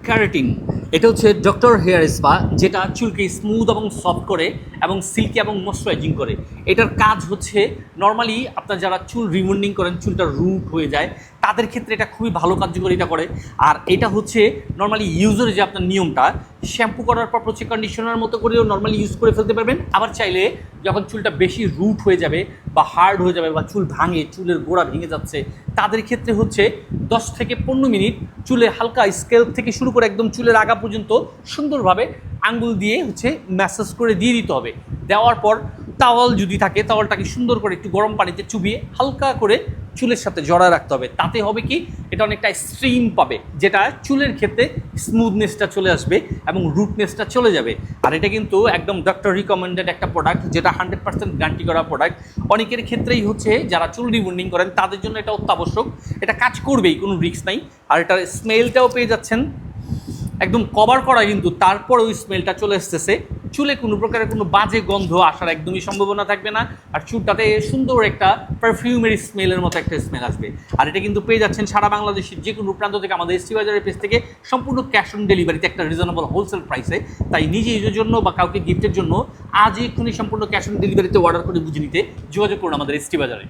Keratin এটা হচ্ছে doctor hair spa, যেটা চুলকে স্মুথ এবং সফট করে এবং সিল্কি এবং ময়শ্চারাইজিং করে। এটার কাজ হচ্ছে নর্মালি আপনার যারা চুল রিমুন্ডিং করেন, চুলটা রুট হয়ে যায়, তাদের ক্ষেত্রে এটা খুবই ভালো কার্যকারিতা করে। আর এটা হচ্ছে নর্মালি ইউজের যে আপনার নিয়মটা, শ্যাম্পু করার পর হচ্ছে কন্ডিশনার মতো করেও নর্মালি ইউজ করে ফেলতে পারবেন। আবার চাইলে যখন চুলটা বেশি রুট হয়ে যাবে বা হার্ড হয়ে যাবে বা চুল ভাঙে, চুলের গোড়া ভেঙে যাচ্ছে, তাদের ক্ষেত্রে হচ্ছে 10 থেকে 15 মিনিট চুলে হালকা স্কেল থেকে শুরু করে একদম চুলের আগা পর্যন্ত সুন্দরভাবে আঙ্গুল দিয়ে হচ্ছে ম্যাসাজ করে দিয়ে দিতে হবে। দেওয়ার পর টাওয়াল যদি থাকে, টাওয়ালটাকে সুন্দর করে একটু গরম পানিতে চুবিয়ে হালকা করে চুলের সাথে জড়ায় রাখতে হবে। তাতে হবে কি, এটা অনেকটা স্ট্রিম পাবে, যেটা চুলের ক্ষেত্রে স্মুথনেসটা চলে আসবে এবং রুটনেসটা চলে যাবে। আর এটা কিন্তু একদম ডক্টর রিকমেন্ডেড একটা প্রোডাক্ট, যেটা 100% গ্যারান্টি করা প্রোডাক্ট। অনেকের ক্ষেত্রেই হচ্ছে যারা চুল রিবন্ডিং করেন, তাদের জন্য এটা অত্যাবশ্যক। এটা কাজ করবেই, কোনো রিস্ক নাই। আর এটার স্মেলটাও পেয়ে যাচ্ছেন একদম কভার করা, কিন্তু তারপর ওই স্মেলটা চলে আসতেছে। চুলে কোনো প্রকারের কোনো বাজে গন্ধ আসার একদমই সম্ভাবনা থাকবে না। আর চুলটাতে সুন্দর একটা পারফিউমের স্মেলের মতো একটা স্মেল আসবে। আর এটা কিন্তু পেয়ে যাচ্ছেন সারা বাংলাদেশের যে কোনো প্রান্ত থেকে আমাদের এসটি বাজারের পেজ থেকে, সম্পূর্ণ ক্যাশ অন ডেলিভারিতে একটা রিজনেবল হোলসেল প্রাইসে। তাই নিজে নিজের জন্য বা কাউকে গিফটের জন্য আজই এক্ষুনি সম্পূর্ণ ক্যাশ অন ডেলিভারিতে অর্ডার করে বুঝে নিতে যোগাযোগ করুন আমাদের এসটি বাজারে।